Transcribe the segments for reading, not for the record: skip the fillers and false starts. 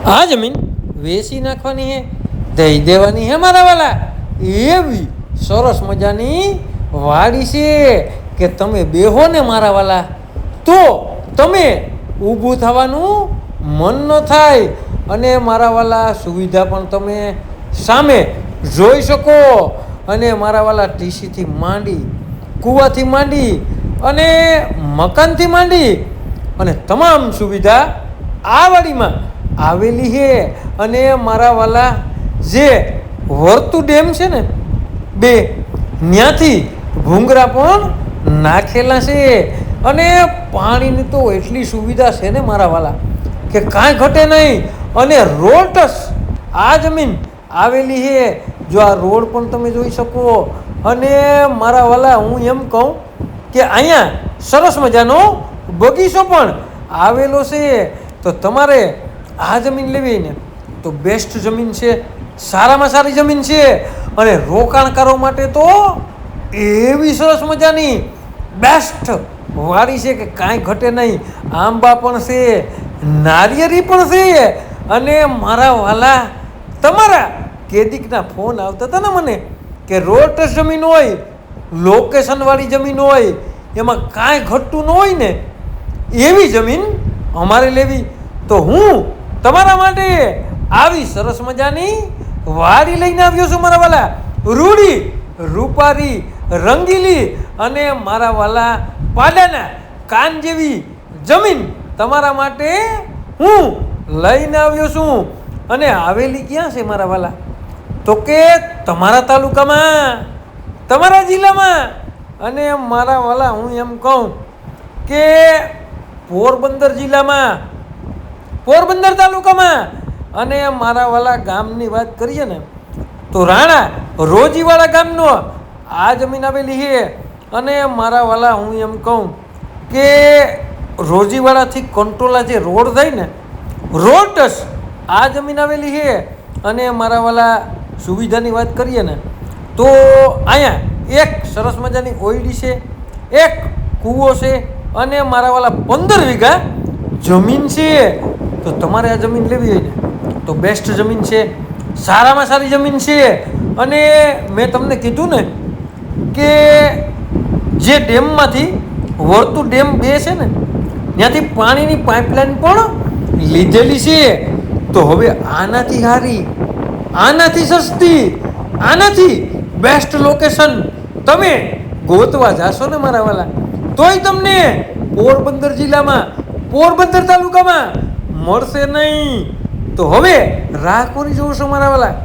આ જમીન વેચી નાખવાની હે, દઈ દેવાની હે મારા વાલા. એવી સરસ મજાની વાડી છે કે તમે બેહો ને મારા વાલા તો તમે ઊભું થવાનું મન ન થાય. અને મારા વાલા સુવિધા પણ તમે સામે જોઈ શકો. અને મારા વાલા ટીસીથી માંડી, કૂવાથી માંડી અને મકાનથી માંડી અને તમામ સુવિધા આ વાડીમાં આવેલી છે. અને મારા વાલા જે વર્તુ ડેમ છે ને બે, ત્યાંથી ભૂંગરા પણ નાખેલા છે. અને પાણીની તો એટલી સુવિધા છે ને મારા વાલા કે કાંઈ ઘટે નહીં. અને રોડસ આ જમીન આવેલી છે. જો આ રોડ પણ તમે જોઈ શકો. અને મારા વાલા હું એમ કહું કે અહીંયા સરસ મજાનો બગીચો પણ આવેલો છે. તો તમારે આ જમીન લેવી ને તો બેસ્ટ જમીન છે, સારામાં સારી જમીન છે. અને રોકાણકારો માટે તો એવી સરસ મજાની બેસ્ટ વાડી છે કે કાંઈ ઘટે નહીં. આંબા પણ છે, નારિયેળી પણ છે. અને મારા વાલા તમારા કેદીકના ફોન આવતા હતા ને મને કે રોડસ જમીન હોય, લોકેશનવાળી જમીન હોય, એમાં કાંઈ ઘટતું ન હોય ને એવી જમીન અમારે લેવી. તો હું તમારા માટે આવી સરસ મજાની વાડી લઈને આવ્યો છું મારા વાલા. રૂડી, રૂપારી, રંગીલી અને મારા વાલા પાડાના કાન જેવી જમીન તમારા માટે હું લઈને આવ્યો છું. અને આવેલી ક્યાં છે મારા વાલા? તો કે તમારા તાલુકામાં, તમારા જિલ્લામાં. અને મારા વાલા હું એમ કહું કે પોરબંદર જિલ્લામાં, પોરબંદર તાલુકામાં. અને મારા વાલા ગામની વાત કરીએ ને તો રાણા રોજીવાળા ગામનો આ જમીન આવેલી છે. અને મારા વાલા હું એમ કહું કે રોજીવાળાથી કંટોલા જે રોડ થાય ને રોડસ આ જમીન આવેલી છે. અને મારા વાલા સુવિધાની વાત કરીએ ને તો અહીંયા એક સરસ મજાની ઓયડી છે, એક કૂવો છે. અને મારા વાલા 15 વીઘા જમીન છે. તો તમારે આ જમીન લેવી હોય ને તો બેસ્ટ જમીન છે, સારામાં સારી જમીન છે. અને મેં તમને કીધું ને કે જે ડેમમાંથી વર્તુ ડેમ 2 છે ને ત્યાંથી પાણીની પાઇપલાઇન પણ લીધેલી છે. તો હવે આનાથી સારી, આનાથી સસ્તી, આનાથી બેસ્ટ લોકેશન તમે ગોતવા જાશો ને મારા વાલા તોય તમને પોરબંદર જિલ્લામાં, પોરબંદર તાલુકામાં મળશે નહીં. તો હવે રાહ કોની જોવો છો મારા વાલા?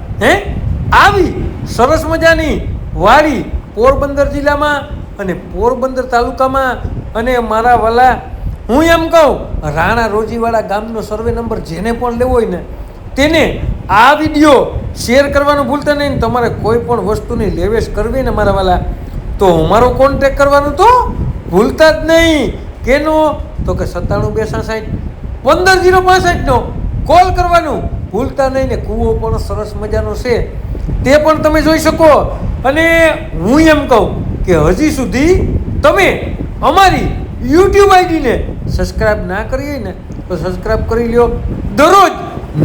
આવી સરસ મજાની વાડી પોરબંદર જિલ્લામાં અને પોરબંદર તાલુકામાં. અને મારા વાલા હું એમ કહું રાણા રોજીવાળા ગામનો સર્વે નંબર જેને પણ લેવો હોય ને તેને આ વિડીયો શેર કરવાનું ભૂલતા નહીં. તમારે કોઈ પણ વસ્તુની લેવેશ કરવી ને મારા વાલા તો અમારો કોન્ટેક કરવાનું તો ભૂલતા જ નહીં. કેનો? તો કે 9726615065 કોલ કરવાનું ભૂલતા નહીં. ને કૂવો પણ સરસ મજાનો છે તે પણ તમે જોઈ શકો. અને હું એમ કહું કે હજી સુધી તમે અમારી યુટ્યુબ આઈડીને સબસ્ક્રાઈબ ના કરી હોય ને તો સબસ્ક્રાઈબ કરી લ્યો. દરરોજ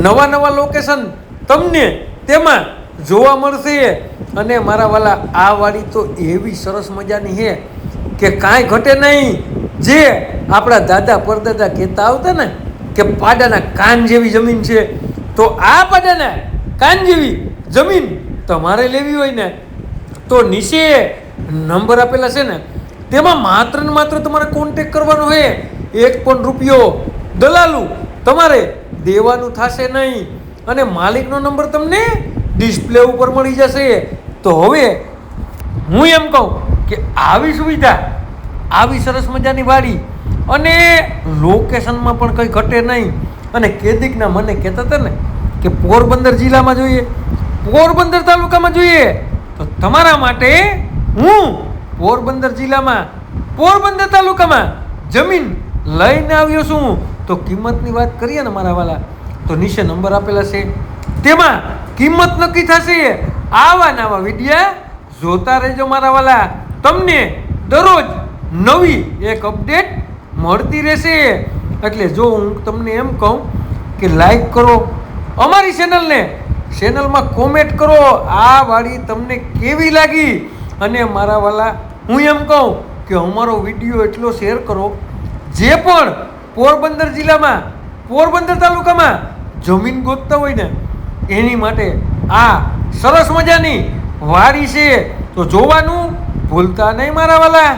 નવા નવા લોકેશન તમને તેમાં જોવા મળશે. અને મારા વાલા આ વાડી તો એવી સરસ મજાની છે કે કાંઈ ઘટે નહીં. જે આપણા દાદા પરદાદા કહેતા આવતા ને કે પાડાના કાન જેવી જમીન છે. તો આ પાડાના કાન જેવી જમીન તમારે લેવી હોય ને તો નીચે નંબર આપેલા છે ને તેમાં માત્ર ને માત્ર તમારે કોન્ટેક કરવાનો છે. 1 પણ રૂપિયો દલાલું તમારે દેવાનું થશે નહીં. અને માલિકનો નંબર તમને ડિસ્પ્લે ઉપર મળી જશે. તો હવે હું એમ કહું કે આવી સુવિધા, આવી સરસ મજાની વાડી અને લોકેશનમાં પણ કંઈ ઘટે નહીં. અને કેદીકના મને કહેતા હતા ને કે પોરબંદર જિલ્લામાં જોઈએ, પોરબંદર તાલુકામાં જોઈએ. તો તમારા માટે હું પોરબંદર જિલ્લામાં, પોરબંદર તાલુકામાં જમીન લઈને આવ્યો છું. તો કિંમતની વાત કરીએ ને મારા વાલા તો નીચે નંબર આપેલા છે તેમાં કિંમત નક્કી થશે. આવા નવા વિડીયા જોતા રહેજો મારા વાલા. તમને દરરોજ નવી એક અપડેટ મળતી રહેશે. એટલે જો હું તમને એમ કહું કે લાઈક કરો, અમારી ચેનલમાં કોમેન્ટ કરો આ વાડી તમને કેવી લાગી. અને મારા વાલા હું એમ કહું કે અમારો વિડીયો એટલો શેર કરો, જે પણ પોરબંદર જિલ્લામાં પોરબંદર તાલુકામાં જમીન ગોતતા હોય ને એની માટે આ સરસ મજાની વાડી છે, તો જોવાનું ભૂલતા નહીં મારા વાલા.